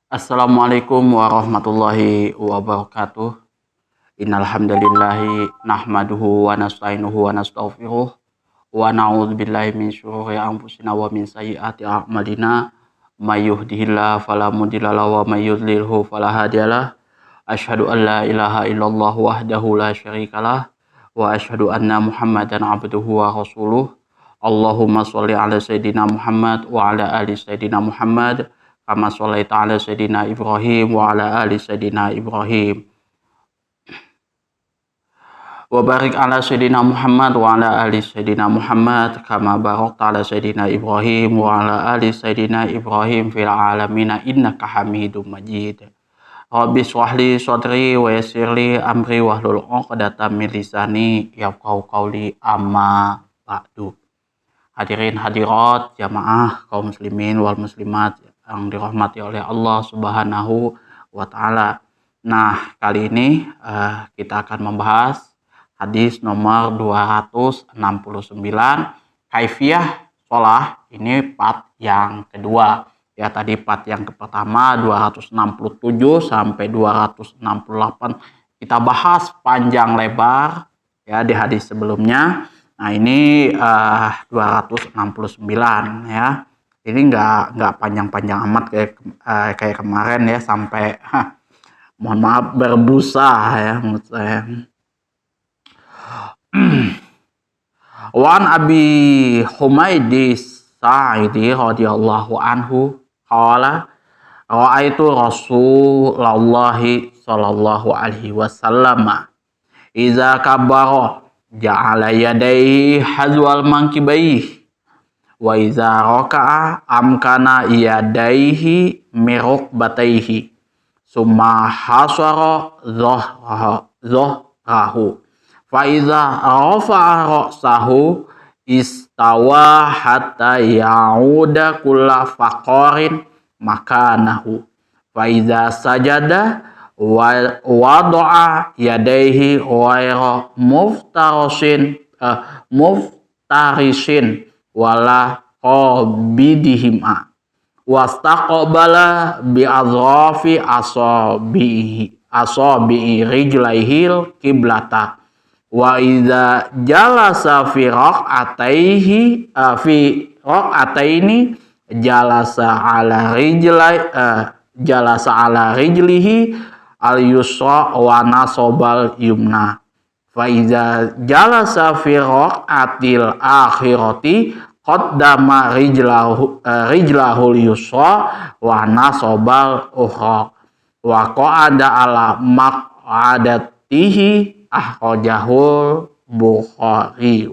Assalamualaikum warahmatullahi wabarakatuh. Innal hamdalillahi nahmaduhu wa nasta'inuhu wa nastaghfiruh wa na'udzubillahi min syururi anfusina wa min sayyiati a'malina. May yahdihillahu fala mudhillalahu wa may yudlilhu fala hadiyalah. Asyhadu an la ilaha illallah wahdahu la syarikalah wa asyhadu anna Muhammadan abduhu wa rasuluh. Allahumma sholli ala sayidina Muhammad wa ala ali sayidina Muhammad kama sholaita ala sayidina Ibrahim wa ala ali sayidina Ibrahim wa barik ala sayidina Muhammad wa ala ali sayidina Muhammad kama barakta ala sayidina Ibrahim wa ala ali sayidina Ibrahim fil alamina innaka Hamidum Majid. Rabbi shrah li sadri wa yassir li amri wahlul 'uqdatam min lisani yafqahu qawli amma ba'du. Hadirin hadirat jamaah kaum muslimin wal muslimat yang dirahmati oleh Allah Subhanahu wa Ta'ala. Nah, kali ini kita akan membahas hadis nomor 269, kaifiyah sholah. Ini part yang kedua. Ya, tadi part yang pertama 267 sampai 268 kita bahas panjang lebar ya di hadis sebelumnya. Nah, ini 269 ya. Ini nggak panjang-panjang amat kayak kemarin ya, sampai mohon maaf berbusa ya menurut saya. Wan Abi Humaidi Sa'idi radhiyallahu anhu qala ra'aitu Rasulullah sallallahu alaihi wasallam iza kabbara ja'ala yadayhi hazwal mankibayhi wa iza raka'a amkana yadaihi mirukbataihi summa hasara dhahrahu fa iza rafa'a ra'sahu istawa hatta ya'uda kulla faqarin makanahu fa iza sajada wa wada'a yadaihi ghaira muftarishin wala qabidihima wastaqbala bi azrafi asabihi rijlaihil kiblata wa idza jalasa fi raq'ataini jalasa ala rijlihi al yusra wa nasobal yumna fa idza jalasa fi raq'atil akhirati qaddama rijlahul yusra wa nasobal ukhra wa qa'ada ala maq'adatihi akhrajahu Bukhari.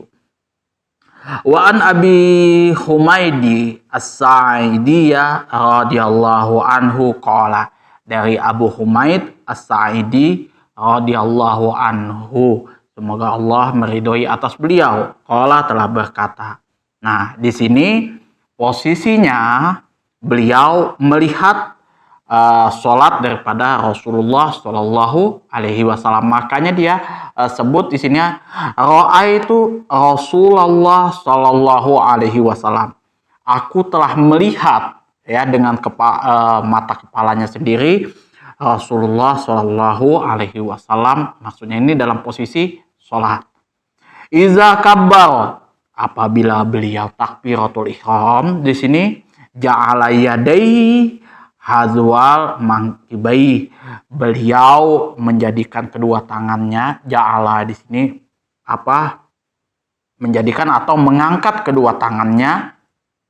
Wa an Abi Humaidi As-Sa'idiyah radhiyallahu anhu qala, dari Abu Humaid As-Sa'idi radhiyallahu anhu, semoga Allah meridhoi atas beliau, qala telah berkata. Nah, di sini posisinya beliau melihat sholat daripada Rasulullah Shallallahu Alaihi Wasallam. Makanya dia sebut di sini ra'aitu Rasulullah Shallallahu Alaihi Wasallam. Aku telah melihat ya dengan mata kepalanya sendiri Rasulullah Shallallahu Alaihi Wasallam. Maksudnya ini dalam posisi sholat. Iza kabbar, apabila beliau takbiratul ihram, di sini ja'ala yadaihi hazwal mankibai, beliau menjadikan kedua tangannya, ja'ala di sini menjadikan atau mengangkat kedua tangannya,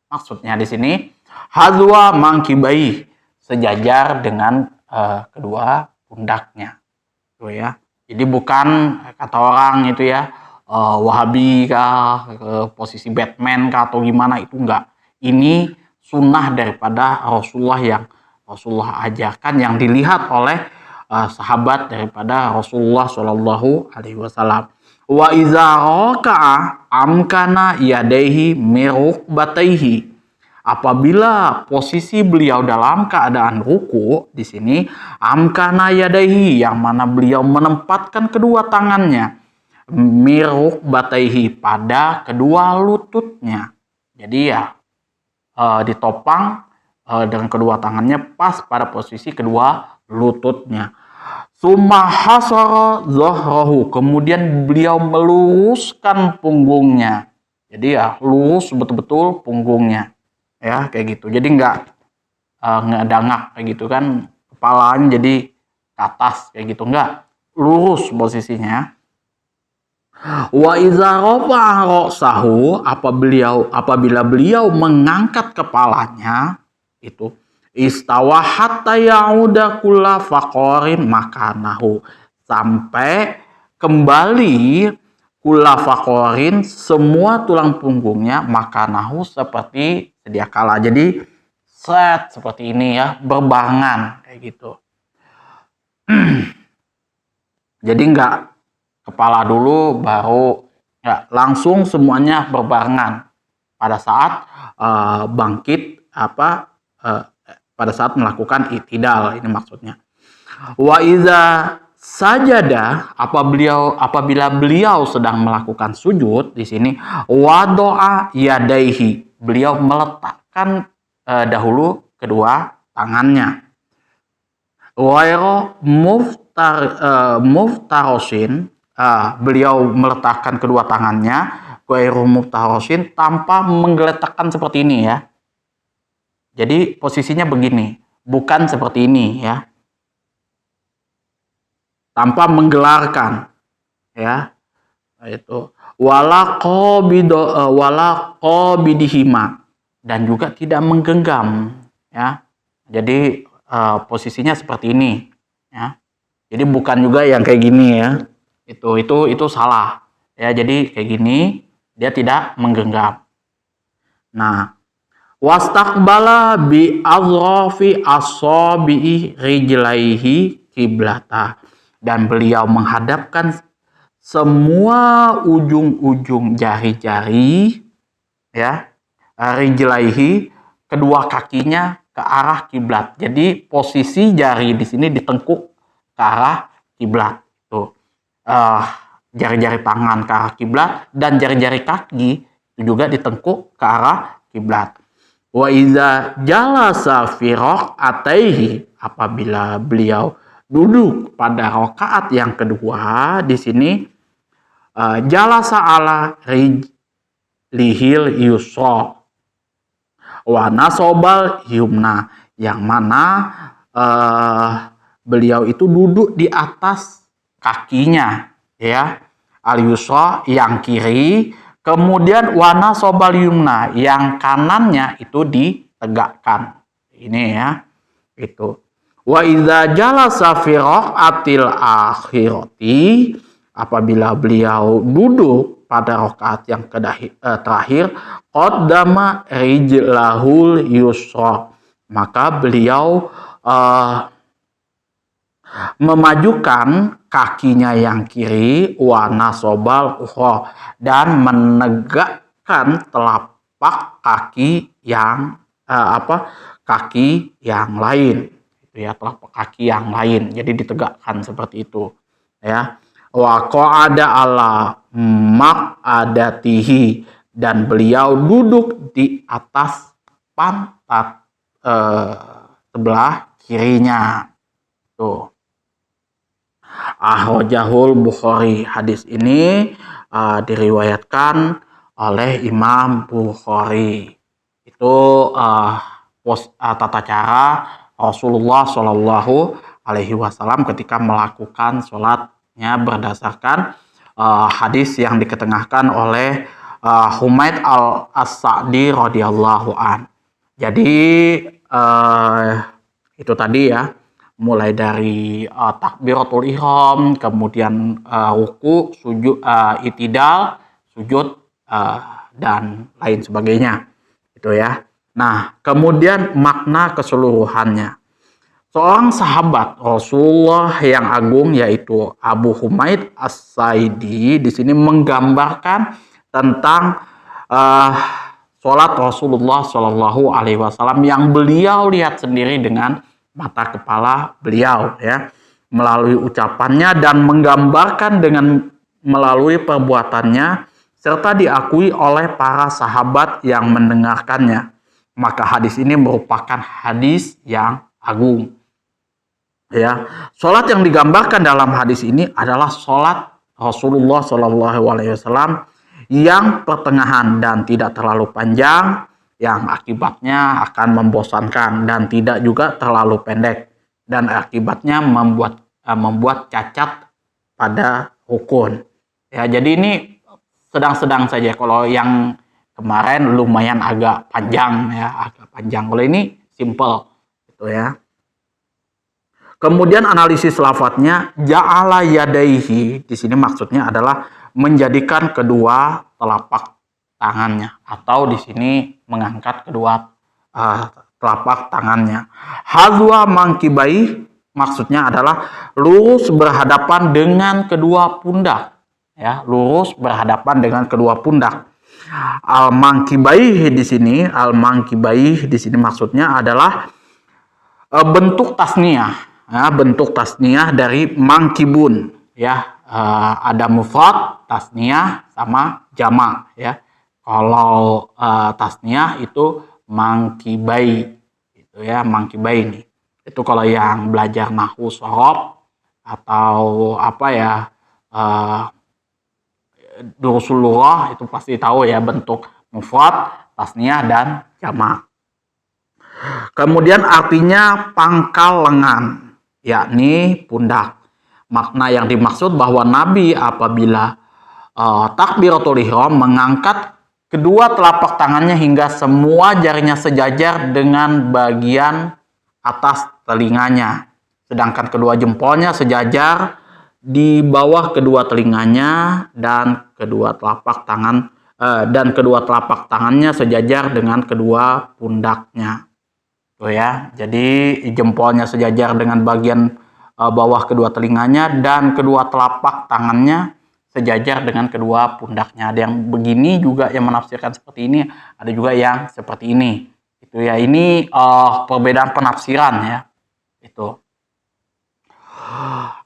maksudnya di sini hazwa mankibai, sejajar dengan kedua pundaknya, tuh ya. Jadi bukan kata orang itu ya, Wahabi kah, posisi Batman kah atau gimana, itu enggak. Ini sunnah daripada Rasulullah yang Rasulullah ajarkan, yang dilihat oleh sahabat daripada Rasulullah Shallallahu Alaihi Wasallam. Wa iza raka'a amkana yadaihi mirukbataihi, apabila posisi beliau dalam keadaan ruku, di sini amkana yadaihi, yang mana beliau menempatkan kedua tangannya mirukbataihi, pada kedua lututnya. Jadi ya ditopang dengan kedua tangannya pas pada posisi kedua lututnya. Summa hasara dhahrahu, kemudian beliau meluruskan punggungnya. Jadi ya lurus betul-betul punggungnya. Ya, kayak gitu. Jadi nggak ngedangak kayak gitu kan, kepalanya jadi ke atas kayak gitu, enggak, lurus posisinya. Wa idza rafa'a ra'sahu, apabila beliau mengangkat kepalanya itu istawa hatta ya'uda kulla faqarin makanahu, sampai kembali kulla faqarin, semua tulang punggungnya, makanahu, seperti sedia kala. Jadi set seperti ini ya, berbarengan kayak gitu. Jadi enggak kepala dulu baru, ya langsung semuanya berbarengan pada saat bangkit pada saat melakukan i'tidal, ini maksudnya. Wa iza sajada, apabila beliau sedang melakukan sujud di sini, wadoa yadaihi, beliau meletakkan dahulu kedua tangannya. Wairo muftarosin, beliau meletakkan kedua tangannya, wairo muftarosin, tanpa menggeletakkan seperti ini ya. Jadi posisinya begini, bukan seperti ini ya, tanpa menggelarkan ya, itu wala qabidihima, dan juga tidak menggenggam ya. Jadi posisinya seperti ini ya. Jadi bukan juga yang kayak gini ya. Itu salah ya. Jadi kayak gini, dia tidak menggenggam. Nah, wastaqbala bi azrafi asabi'i rijlaihi kiblata, dan beliau menghadapkan semua ujung-ujung jari-jari ya, rijlaihi, kedua kakinya ke arah kiblat. Jadi posisi jari di sini ditengkuk ke arah kiblat. Tuh, jari-jari tangan ke arah kiblat dan jari-jari kaki itu juga ditengkuk ke arah kiblat. Wa iza jalasa fi raq'ataihi, apabila beliau duduk pada rakaat yang kedua di sini, jalasa ala rijlihil yusra wa nasobal yumna, yang mana beliau itu duduk di atas kakinya ya, al yusra yang kiri, kemudian wa nasobal yumna yang kanannya itu ditegakkan. Ini ya, itu. Wa idza jalasa fi raqatil akhirati, apabila beliau duduk pada rakaat yang terakhir, qaddama rijlahul yusra, maka beliau memajukan kakinya yang kiri, wa nasobal ukhra, dan menegakkan telapak kaki yang kaki yang lain itu ya, telapak kaki yang lain, jadi ditegakkan seperti itu ya. Wa qa'ada ala maq'adatihi, dan beliau duduk di atas pantat sebelah kirinya. Tuh. Akhrajahul Bukhari, hadis ini diriwayatkan oleh Imam Bukhari. Itu tata cara Rasulullah Shallallahu Alaihi Wasallam ketika melakukan sholatnya berdasarkan hadis yang diketengahkan oleh Humaid al-As-Sa'di radhiyallahu an. Jadi itu tadi ya, mulai dari takbiratul ihram, kemudian ruku, sujud, i'tidal, sujud, dan lain sebagainya. Itu ya. Nah, kemudian makna keseluruhannya. Seorang sahabat Rasulullah yang agung, yaitu Abu Humaid As-Sa'idi, di sini menggambarkan tentang sholat Rasulullah Shallallahu Alaihi Wasallam yang beliau lihat sendiri dengan mata kepala beliau ya, melalui ucapannya, dan menggambarkan dengan melalui perbuatannya, serta diakui oleh para sahabat yang mendengarkannya. maka hadis ini merupakan hadis yang agung. Ya, sholat yang digambarkan dalam hadis ini adalah sholat Rasulullah SAW yang pertengahan dan tidak terlalu panjang, yang akibatnya akan membosankan, dan tidak juga terlalu pendek, dan akibatnya membuat cacat pada rukun. Ya, jadi ini sedang-sedang saja. Kalau yang kemarin lumayan agak panjang ya, agak panjang. Kalau ini simple gitu ya. Kemudian analisis lafadznya, ja'ala yadaihi, di sini maksudnya adalah menjadikan kedua telapak tangannya, atau di sini mengangkat kedua telapak tangannya. Hadwa mangkibai, maksudnya adalah lurus berhadapan dengan kedua pundak, ya, lurus berhadapan dengan kedua pundak. Al-mangkibai di sini maksudnya adalah bentuk tasniyah. Ya, bentuk tasniyah dari mangkibun, ya, ada mufrad, tasniyah sama jama, ya. Kalau tasniyah itu mangkibai, itu ya, mangkibai ini. Itu kalau yang belajar nahwu shorof atau apa ya, durusul lughah itu pasti tahu ya, bentuk mufrad, tasniyah dan jama. Kemudian artinya pangkal lengan, yakni pundak. Makna yang dimaksud bahwa Nabi apabila takbiratul ihram mengangkat kedua telapak tangannya hingga semua jarinya sejajar dengan bagian atas telinganya, sedangkan kedua jempolnya sejajar di bawah kedua telinganya, dan kedua telapak tangannya sejajar dengan kedua pundaknya. Tuh ya, jadi jempolnya sejajar dengan bagian bawah kedua telinganya, dan kedua telapak tangannya sejajar dengan kedua pundaknya. Ada yang begini juga yang menafsirkan seperti ini, ada juga yang seperti ini. Itu ya, ini perbedaan penafsiran ya. Itu.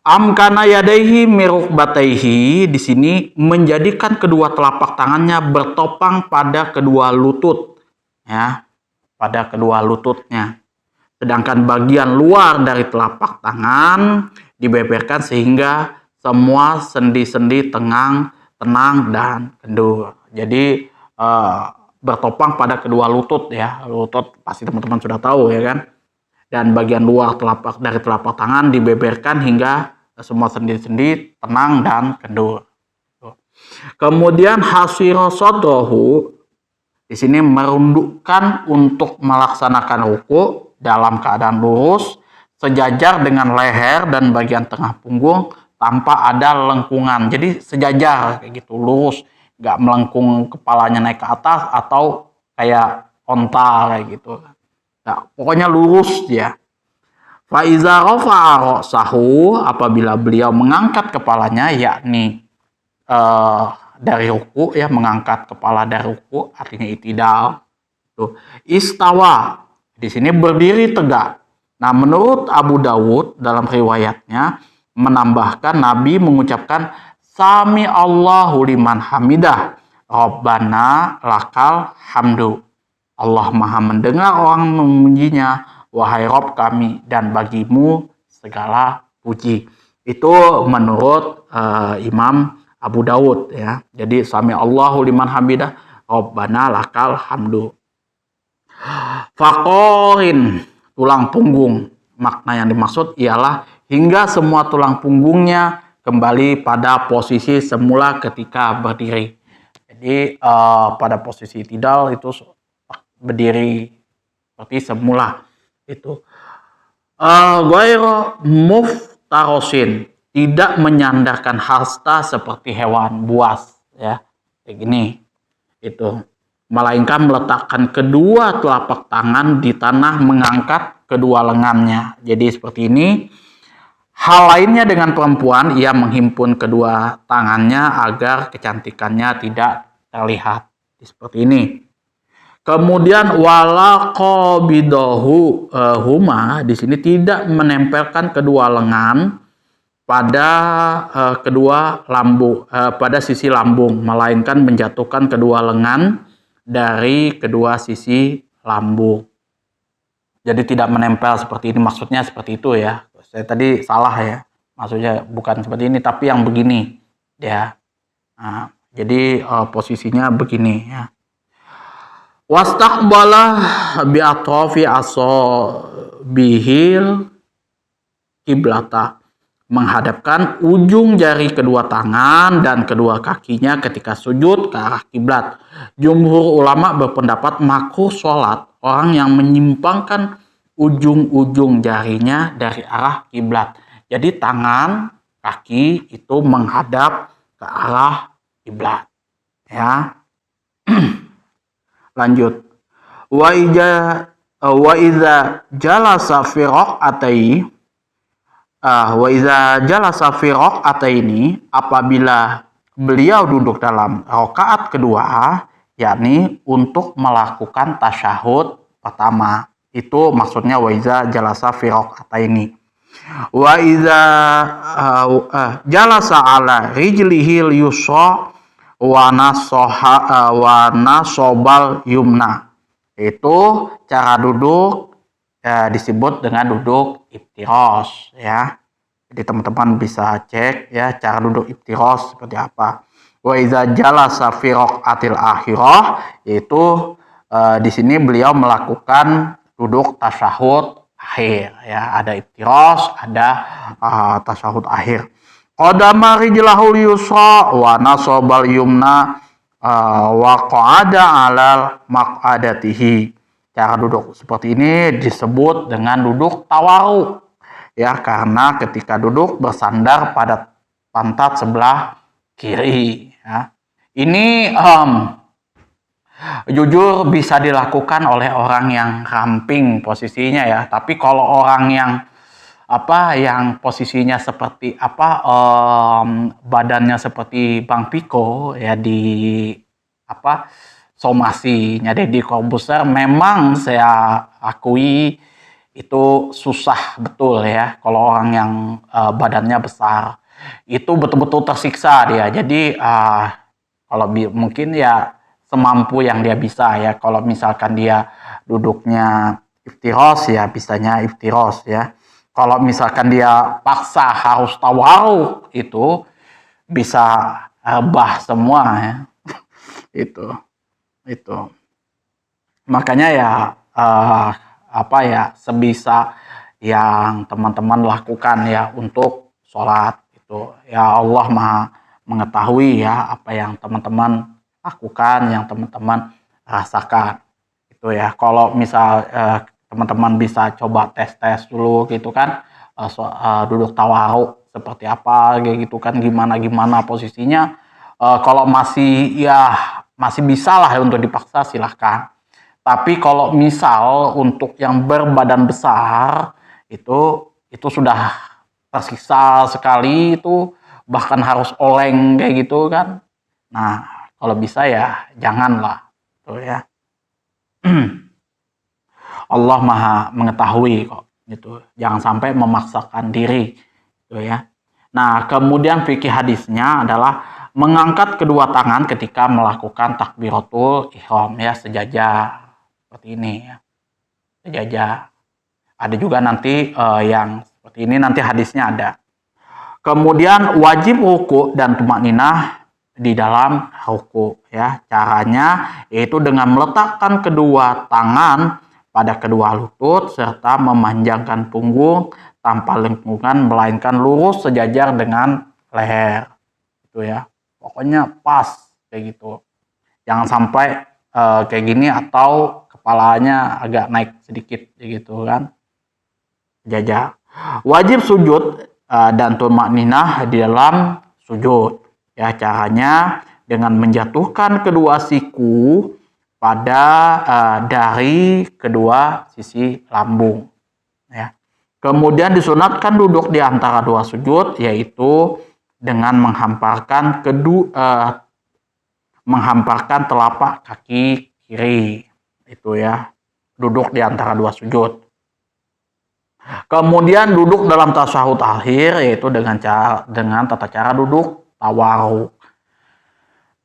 Amkana yadaihi mirukbataihi, di sini menjadikan kedua telapak tangannya bertopang pada kedua lutut, ya, pada kedua lututnya. Sedangkan bagian luar dari telapak tangan dibeberkan sehingga semua sendi-sendi tenang dan kendur. Jadi bertopang pada kedua lutut ya. Lutut pasti teman-teman sudah tahu ya kan. Dan bagian luar dari telapak tangan dibeberkan hingga semua sendi-sendi tenang dan kendur. Kemudian hasira sadrahu, di sini merundukkan untuk melaksanakan ruku dalam keadaan lurus, sejajar dengan leher dan bagian tengah punggung tanpa ada lengkungan. Jadi sejajar kayak gitu, lurus, nggak melengkung kepalanya naik ke atas atau kayak onta kayak gitu. Nah, pokoknya lurus ya. Fa iza rafa'a ra'sahu, apabila beliau mengangkat kepalanya, yakni dari ruku ya, mengangkat kepala dari ruku artinya itidal. Tuh. Istawa, di sini berdiri tegak. Nah, menurut Abu Dawud dalam riwayatnya menambahkan Nabi mengucapkan Sami Allahu liman hamidah, Rabbana lakal hamdu. Allah Maha mendengar orang memujinya, wahai Rabb kami, dan bagimu segala puji. Itu menurut Imam Abu Dawud ya. Jadi Sami Allahu liman hamidah, Rabbana lakal hamdu. Faqorin, tulang punggung. Makna yang dimaksud ialah hingga semua tulang punggungnya kembali pada posisi semula ketika berdiri. Jadi pada posisi tidal itu berdiri seperti semula itu. Ghairu muftarosin, tidak menyandarkan hasta seperti hewan buas ya, kayak gini itu, melainkan meletakkan kedua telapak tangan di tanah, mengangkat kedua lengannya. Jadi seperti ini. Hal lainnya dengan perempuan, ia menghimpun kedua tangannya agar kecantikannya tidak terlihat seperti ini. Kemudian wala qabidahu huma, di sini tidak menempelkan kedua lengan pada pada sisi lambung, melainkan menjatuhkan kedua lengan dari kedua sisi lambung. Jadi tidak menempel seperti ini, maksudnya seperti itu ya. Saya tadi salah ya, maksudnya bukan seperti ini, tapi yang begini ya. Nah, jadi posisinya begini ya. Wastaqbala bi atrafi bihil kiblata, menghadapkan ujung jari kedua tangan dan kedua kakinya ketika sujud ke arah kiblat. Jumhur ulama berpendapat makruh sholat orang yang menyimpangkan ujung-ujung jarinya dari arah kiblat. Jadi tangan, kaki itu menghadap ke arah kiblat. Ya. Lanjut. Wa iza jalasa fi raq'ataini, apabila beliau duduk dalam rakaat kedua, yakni untuk melakukan tasyahud pertama. Itu maksudnya wa iza jalasa fi raq'ataini. Wa iza jalasa ala rijlihil yusra wa nasobal yumna. Itu cara duduk disebut dengan duduk iftirosh ya. Jadi teman-teman bisa cek ya cara duduk iftirosh seperti apa. Wa iza jalasa fi raq'atil akhirah, yaitu di sini beliau melakukan duduk tasyahud akhir ya. Ada iftirosh, ada tasyahud akhir. Qadama rijlahul yusra wa nasobal yumna wa qa'ada alal maq'adatihi. Cara duduk seperti ini disebut dengan duduk tawaruk ya, karena ketika duduk bersandar pada pantat sebelah kiri ya. Ini jujur bisa dilakukan oleh orang yang ramping posisinya ya, tapi kalau orang yang yang posisinya seperti badannya seperti Bang Piko ya di somasinya Deddy Corbuzier, memang saya akui itu susah betul ya. Kalau orang yang badannya besar itu betul-betul tersiksa dia. Jadi kalau mungkin ya semampu yang dia bisa ya. Kalau misalkan dia duduknya iftirosh ya bisanya iftirosh ya. Kalau misalkan dia paksa harus tawaruk, itu bisa rebah semua ya. itu makanya ya sebisa yang teman-teman lakukan ya untuk sholat itu ya. Allah Maha mengetahui ya apa yang teman-teman lakukan, yang teman-teman rasakan itu ya. Kalau misal teman-teman bisa coba tes dulu gitu kan, duduk tawaruk seperti apa kayak gitu kan, gimana posisinya. Kalau masih bisa lah untuk dipaksa silahkan. Tapi kalau misal untuk yang berbadan besar itu sudah tersiksa sekali, itu bahkan harus oleng kayak gitu kan. Nah kalau bisa ya janganlah tuh ya. Allah Maha mengetahui kok gitu. Jangan sampai memaksakan diri gitu ya. Nah, kemudian fikih hadisnya adalah mengangkat kedua tangan ketika melakukan takbiratul ihram ya, sejajar seperti ini ya. Sejajar. Ada juga nanti yang seperti ini, nanti hadisnya ada. Kemudian wajib ruku dan tumakninah di dalam ruku ya. Caranya yaitu dengan meletakkan kedua tangan pada kedua lutut serta memanjangkan punggung tanpa lengkungan, melainkan lurus sejajar dengan leher gitu ya. Pokoknya pas kayak gitu, jangan sampai kayak gini atau kepalanya agak naik sedikit gitu kan, sejajar. Wajib sujud dan tumakninah di dalam sujud ya. Caranya dengan menjatuhkan kedua siku pada dari kedua sisi lambung ya. Kemudian disunatkan duduk di antara dua sujud, yaitu dengan menghamparkan telapak kaki kiri itu ya, duduk di antara dua sujud. Kemudian duduk dalam tasyahud akhir, yaitu dengan tata cara duduk tawaruk.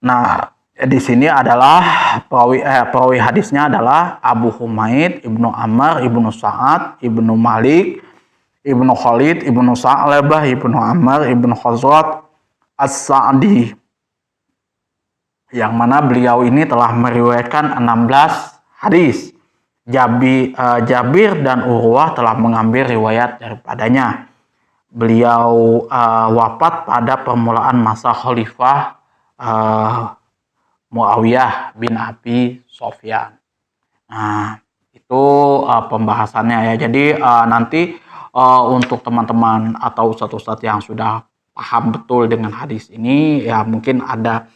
Nah, Di sini adalah perawi hadisnya adalah Abu Humaid, Ibnu Amr, Ibnu Sa'ad, Ibnu Malik, Ibnu Khalid, Ibnu Sa'labah, Ibnu Amr, Ibnu Khazraj As-Sa'di, yang mana beliau ini telah meriwayatkan 16 hadis. Jabir dan Urwah telah mengambil riwayat daripadanya. Beliau wafat pada permulaan masa Khalifah Muawiyah bin Abi Sofyan. Nah, itu pembahasannya ya. Jadi nanti untuk teman-teman atau ustadz-ustadz yang sudah paham betul dengan hadis ini, ya mungkin ada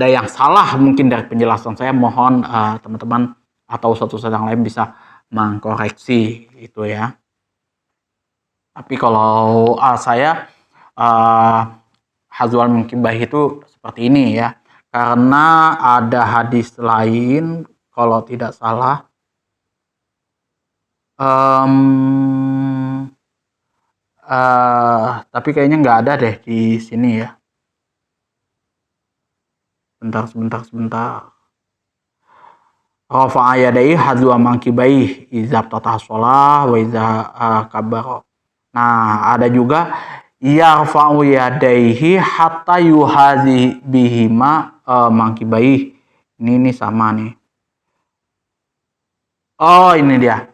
yang salah mungkin dari penjelasan saya. Mohon teman-teman atau ustadz-ustadz yang lain bisa mengkoreksi itu ya. Tapi kalau saya Hazwal Mungkibah itu seperti ini ya, karena ada hadis lain kalau tidak salah tapi kayaknya nggak ada deh di sini ya. Sebentar. Rafa'a yadayhi hadwa mankibai izab tatah sholah wa iza kabar. Nah, ada juga yarfa'u yadayhi hatta yuhazi bihima mankibai. Ini sama nih. Oh, ini dia.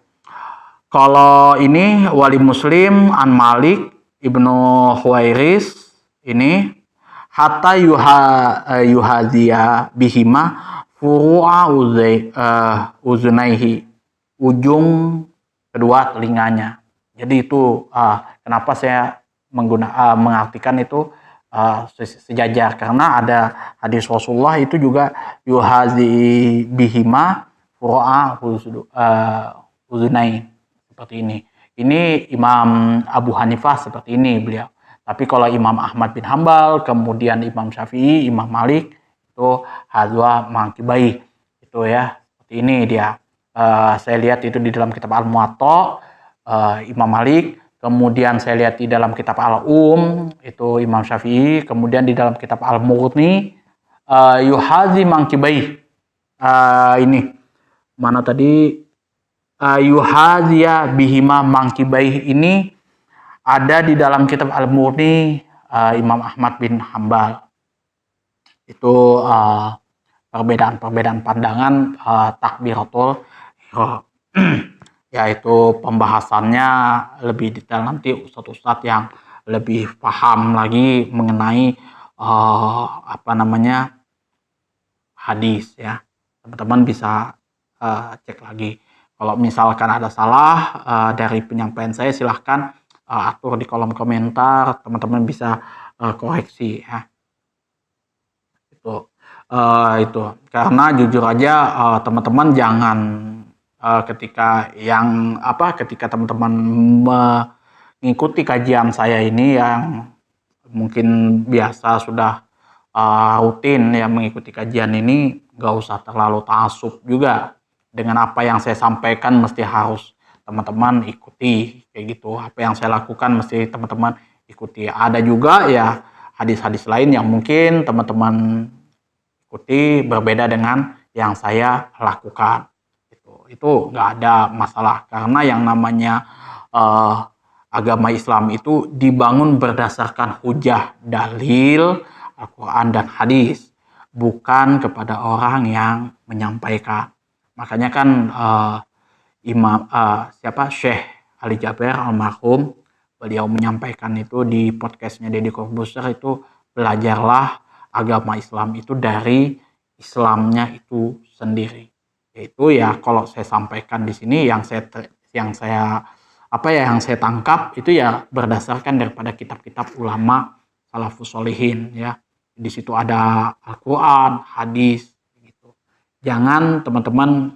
Kalau ini Wali Muslim an Malik Ibnu Huwairis ini hatta yuhazia bihima furu'a uzunaihi, ujung kedua telinganya. Jadi itu kenapa saya mengartikan itu sejajar, karena ada hadis Rasulullah itu juga yuhazi bihima furu'a uzunaihi seperti ini. Ini Imam Abu Hanifah seperti ini beliau. Tapi kalau Imam Ahmad bin Hambal, kemudian Imam Syafi'i, Imam Malik itu hadwa mankibai itu ya. Seperti ini dia. Saya lihat itu di dalam kitab Al-Muwatta Imam Malik, kemudian saya lihat di dalam kitab Al-Um itu Imam Syafi'i, kemudian di dalam kitab Al-Mughni yuhazi mankibai. Ini mana tadi? Yuhazia bihima mangkibaih ini ada di dalam kitab Al-Mughni Imam Ahmad bin Hambal. Itu perbedaan pandangan takbiratul ihram. Yaitu pembahasannya lebih detail, nanti ustadz-ustadz yang lebih paham lagi mengenai hadis ya. Teman-teman bisa cek lagi. Kalau misalkan ada salah dari penyampaian saya, silahkan atur di kolom komentar, teman-teman bisa koreksi ya. Itu karena jujur aja teman-teman jangan ketika teman-teman mengikuti kajian saya ini yang mungkin biasa sudah rutin ya mengikuti kajian ini, nggak usah terlalu ta'assub juga dengan apa yang saya sampaikan, mesti harus teman-teman ikuti kayak gitu. Apa yang saya lakukan mesti teman-teman ikuti. Ada juga ya hadis-hadis lain yang mungkin teman-teman ikuti berbeda dengan yang saya lakukan. Itu nggak ada masalah, karena yang namanya agama Islam itu dibangun berdasarkan hujah, dalil, Al-Quran dan hadis, bukan kepada orang yang menyampaikan. Makanya kan Syekh Ali Jaber almarhum, beliau menyampaikan itu di podcastnya Deddy Corbuzier itu, belajarlah agama Islam itu dari Islamnya itu sendiri. Yaitu ya kalau saya sampaikan di sini yang saya tangkap itu ya berdasarkan daripada kitab-kitab ulama salafus sholihin ya. Di situ ada Al-Quran, hadis. Jangan teman-teman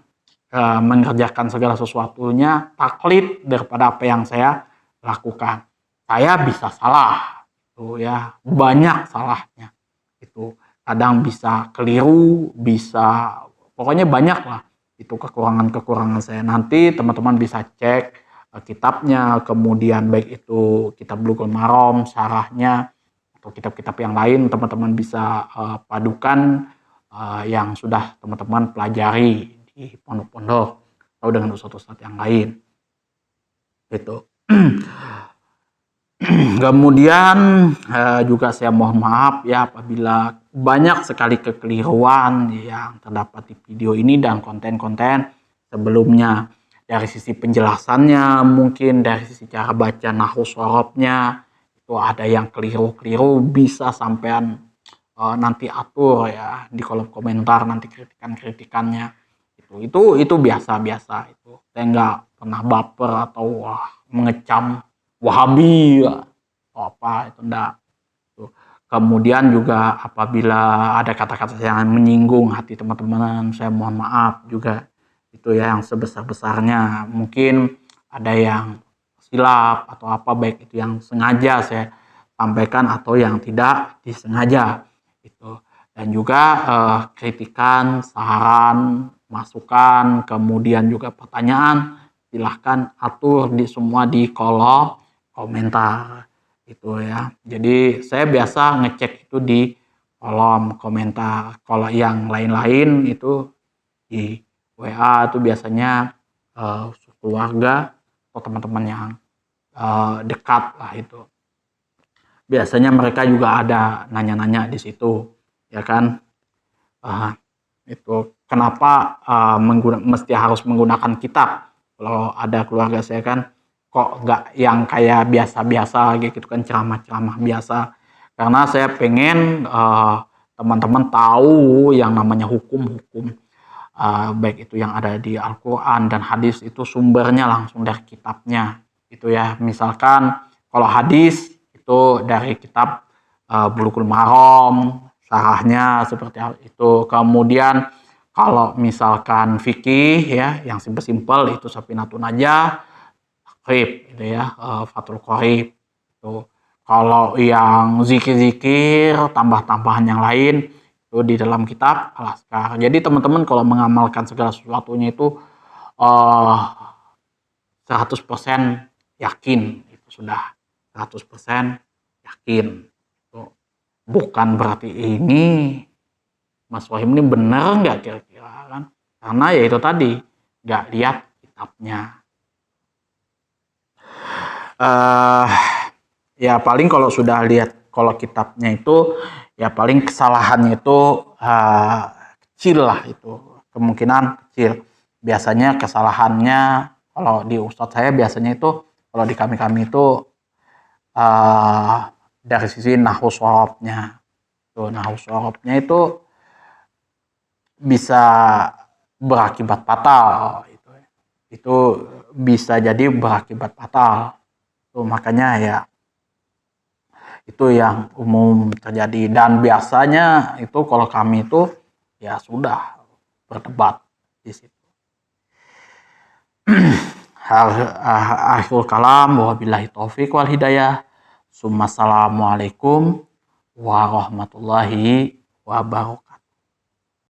mengerjakan segala sesuatunya taklid daripada apa yang saya lakukan. Saya bisa salah, itu ya banyak salahnya. Itu kadang bisa keliru, bisa pokoknya banyak lah. Itu kekurangan saya. Nanti teman-teman bisa cek kitabnya, kemudian baik itu kitab Bulughul Maram, syarahnya, atau kitab-kitab yang lain teman-teman bisa padukan yang sudah teman-teman pelajari di pondok-pondok atau dengan ustadz-ustadz yang lain gitu. Kemudian juga saya mohon maaf ya apabila banyak sekali kekeliruan yang terdapat di video ini dan konten-konten sebelumnya. Dari sisi penjelasannya, mungkin dari sisi cara baca nahwu sorobnya, itu ada yang keliru-keliru, bisa sampean nanti atur ya di kolom komentar nanti kritikan-kritikannya. Itu biasa-biasa itu. Saya nggak pernah baper atau mengecam Wahabi atau apa, itu enggak. Kemudian juga apabila ada kata-kata yang menyinggung hati teman-teman, saya mohon maaf juga. Itu ya yang sebesar-besarnya. Mungkin ada yang silap atau apa, baik itu yang sengaja saya sampaikan atau yang tidak disengaja. Itu. Dan juga kritikan, saran, masukan, kemudian juga pertanyaan, silahkan atur semua di kolom komentar itu ya. Jadi saya biasa ngecek itu di kolom komentar. Kalau yang lain-lain itu di WA itu biasanya keluarga atau teman-teman yang dekat lah itu. Biasanya mereka juga ada nanya-nanya di situ, ya kan? Itu kenapa mesti harus menggunakan kitab? Kalau ada keluarga saya kan, kok nggak yang kayak biasa-biasa gitu kan, ceramah-ceramah biasa. Karena saya pengen teman-teman tahu yang namanya hukum-hukum, baik itu yang ada di Al-Quran dan hadis, itu sumbernya langsung dari kitabnya. Itu ya, misalkan kalau hadis itu dari kitab Bulughul Maram, sarahnya seperti itu. Kemudian kalau misalkan fikih ya, yang simpel-simpel itu Safinatun Najah, Qorib gitu ya, Fathul Qorib itu. Kalau yang zikir-zikir, tambah-tambahan yang lain itu di dalam kitab Al-Azkar. Jadi teman-teman kalau mengamalkan segala sesuatunya itu 100% yakin, itu sudah 100% yakin. Itu bukan berarti ini Mas Wahim ini benar nggak kira-kira kan? Karena ya itu tadi nggak lihat kitabnya. Ya paling kalau sudah lihat kalau kitabnya itu ya paling kesalahannya itu kecil lah, itu kemungkinan kecil. Biasanya kesalahannya kalau di ustadz saya biasanya itu, kalau di kami itu dari sisi nahwu shorobnya. Nahwu shorobnya itu bisa berakibat fatal. Itu bisa jadi berakibat fatal. Makanya ya itu yang umum terjadi, dan biasanya itu kalau kami itu ya sudah berdebat di situ. Akhirul kalam, wabillahi taufik wal hidayah. Assalamualaikum warahmatullahi wabarakatuh.